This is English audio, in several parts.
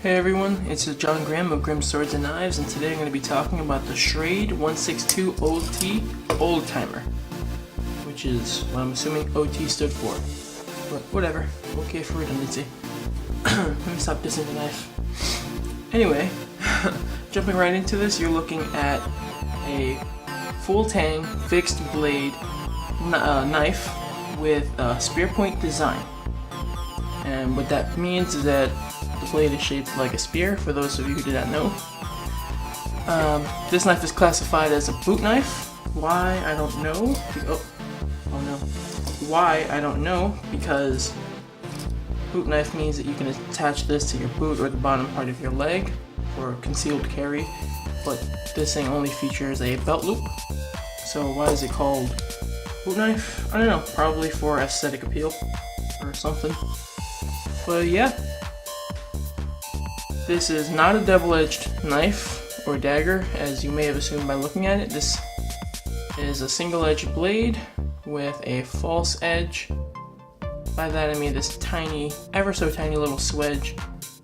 Hey everyone, it's John Grimm of Grimm Swords and Knives, and today I'm going to be talking about the Schrade 162 OT Old Timer, which is what I'm assuming OT stood for, but whatever, okay for redundancy. Let me stop dissing the knife. Anyway, jumping right into this, you're looking at a full Tang fixed blade knife with a spear point design, and what that means is that the blade is shaped like a spear, for those of you who did not know. This knife is classified as a boot knife. Why? I don't know. Oh no. Why? I don't know, because boot knife means that you can attach this to your boot or the bottom part of your leg for concealed carry, but this thing only features a belt loop. So why is it called boot knife? I don't know, probably for aesthetic appeal or something. But yeah. This is not a double-edged knife or dagger, as you may have assumed by looking at it. This is a single-edged blade with a false edge. By that I mean this tiny, ever so tiny little swedge.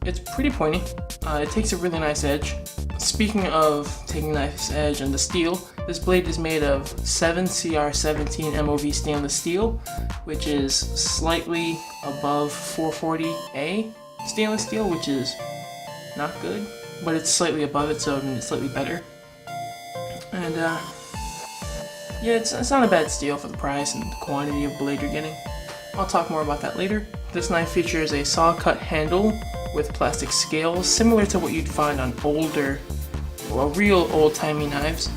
It's pretty pointy. It takes a really nice edge. Speaking of taking a nice edge and the steel, this blade is made of 7CR17 MOV stainless steel, which is slightly above 440A stainless steel, which is not good, but it's slightly above it, so I mean, it's slightly better. And yeah, it's not a bad steal for the price and the quantity of blade you're getting. I'll talk more about that later. This knife features a saw cut handle with plastic scales, similar to what you'd find on older, or real old-timey knives,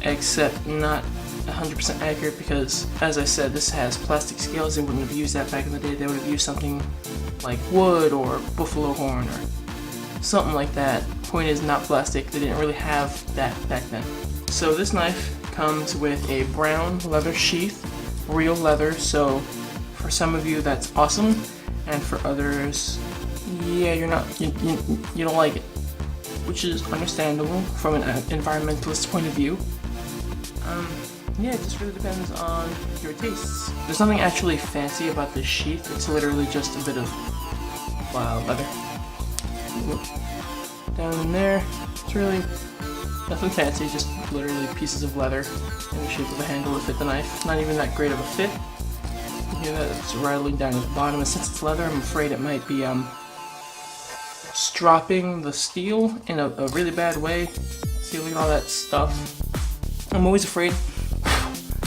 except not 100% accurate because, as I said, this has plastic scales. They wouldn't have used that back in the day. They would have used something like wood or buffalo horn or something like that. Point is, not plastic. They didn't really have that back then. So this knife comes with a brown leather sheath, real leather, so for some of you that's awesome, and for others, yeah, you don't like it, which is understandable from an environmentalist point of view. Yeah, it just really depends on your tastes. There's nothing actually fancy about this sheath. It's literally just a bit of leather. Down in there, it's really nothing fancy, just literally pieces of leather in the shape of a handle to fit the knife. Not even that great of a fit. You hear that? It's rattling down at the bottom, and since it's leather, I'm afraid it might be stropping the steel in a really bad way. See, look at all that stuff. I'm always afraid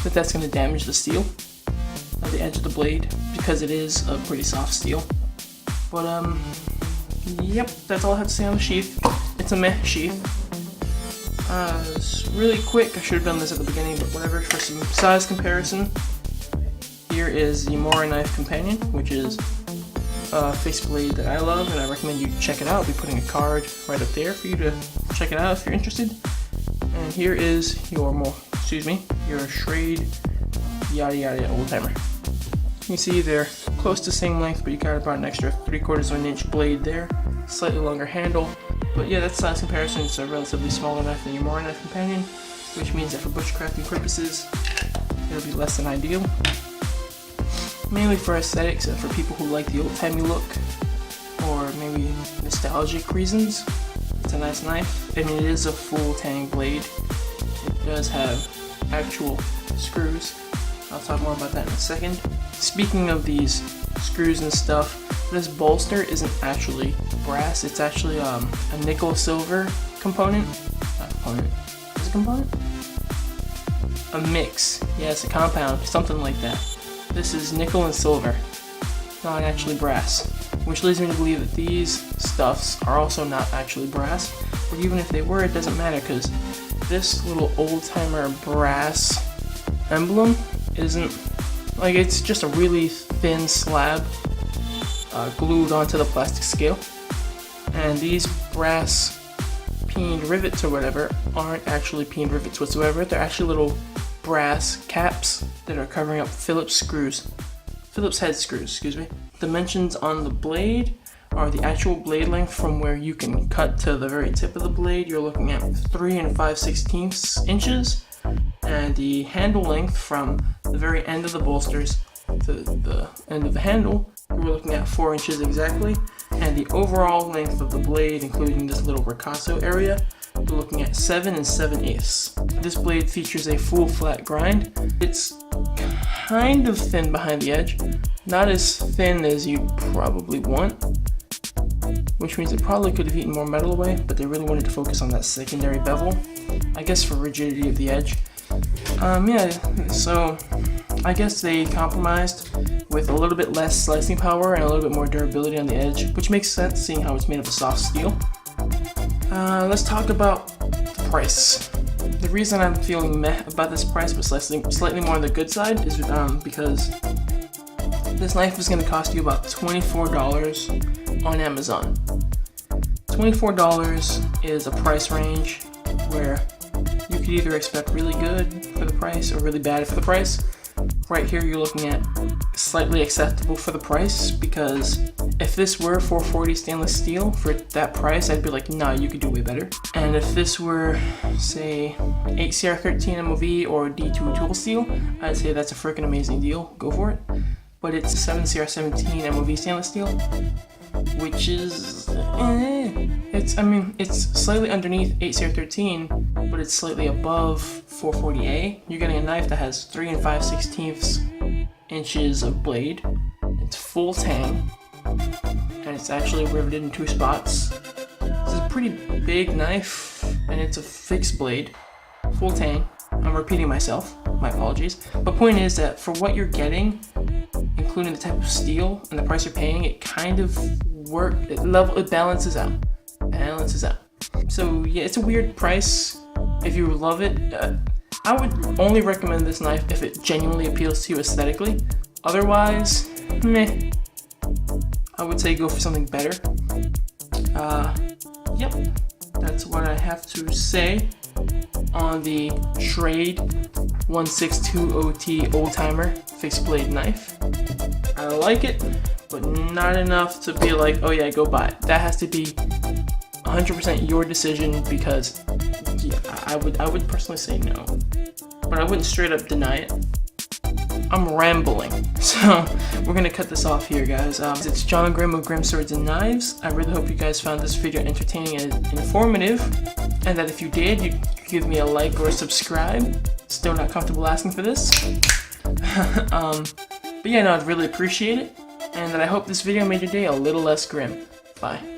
that that's going to damage the steel at the edge of the blade, because it is a pretty soft steel. But yep, that's all I have to say on the sheath. It's a meh sheath. It's really quick. I should have done this at the beginning, but whatever. For some size comparison, here is the Mora Knife Companion, which is a face blade that I love, and I recommend you check it out. I'll be putting a card right up there for you to check it out if you're interested. And here is your Schrade yada yada old timer. You can see they're close to the same length, but you got about an extra 3/4 of an inch blade there. Slightly longer handle. But yeah, that's size comparison. It's a relatively smaller knife than your Mora Knife Companion, which means that for bushcrafting purposes, it'll be less than ideal. Mainly for aesthetics and for people who like the old-timey look, or maybe nostalgic reasons. It's a nice knife. I mean, it is a full Tang blade. It does have actual screws. I'll talk more about that in a second. Speaking of these screws and stuff, this bolster isn't actually brass. It's actually a nickel silver component. Not component. Is it a component? A mix. Yeah, it's a compound. Something like that. This is nickel and silver, not actually brass, which leads me to believe that these stuffs are also not actually brass. But even if they were, it doesn't matter, because this little old-timer brass emblem isn't, like, it's just a really thin slab glued onto the plastic scale, and these brass peened rivets or whatever aren't actually peened rivets whatsoever. They're actually little brass caps that are covering up Phillips head screws, excuse me. Dimensions on the blade are the actual blade length from where you can cut to the very tip of the blade. You're looking at 3 5/16 inches, and the handle length from the very end of the bolsters to the end of the handle, we're looking at 4 inches exactly, and And the overall length of the blade, including this little ricasso area, we're looking at 7 7/8. This blade features a full flat grind. It's kind of thin behind the edge, not as thin as you probably want, which means it probably could have eaten more metal away, but they really wanted to focus on that secondary bevel, I guess for rigidity of the edge. Yeah, so I guess they compromised with a little bit less slicing power and a little bit more durability on the edge, which makes sense seeing how it's made of a soft steel. Let's talk about the price. The reason I'm feeling meh about this price, but slightly more on the good side, is because this knife is going to cost you about $24 on Amazon. $24 is a price range where you could either expect really good for the price or really bad for the price. Right here you're looking at slightly acceptable for the price, because if this were 440 stainless steel for that price, I'd be like, nah, you could do way better. And if this were, say, 8CR13 MOV or D2 tool steel, I'd say that's a freaking amazing deal, go for it. But it's 7CR17 MOV stainless steel, which is, it's slightly underneath 8CR13, but it's slightly above 440A. You're getting a knife that has 3 5/16 inches of blade. It's full tang, and it's actually riveted in 2 spots. This is a pretty big knife, and it's a fixed blade, full tang. I'm repeating myself, my apologies. But point is that for what you're getting, including the type of steel and the price you're paying, it kind of it balances out. So yeah, it's a weird price. If you love it, I would only recommend this knife if it genuinely appeals to you aesthetically. Otherwise, meh. I would say go for something better. Yep, that's what I have to say on the Trade 162OT Old Timer fixed blade knife. I like it, but not enough to be like, oh yeah, go buy it. That has to be 100% your decision, because yeah, I would personally say no, but I wouldn't straight up deny it. I'm rambling, so we're gonna cut this off here, guys. It's John Grimm of Grimm Swords and Knives. I really hope you guys found this video entertaining and informative, and that if you did, you'd give me a like or a subscribe. Still not comfortable asking for this. But yeah, no, I'd really appreciate it, and that I hope this video made your day a little less grim. Bye.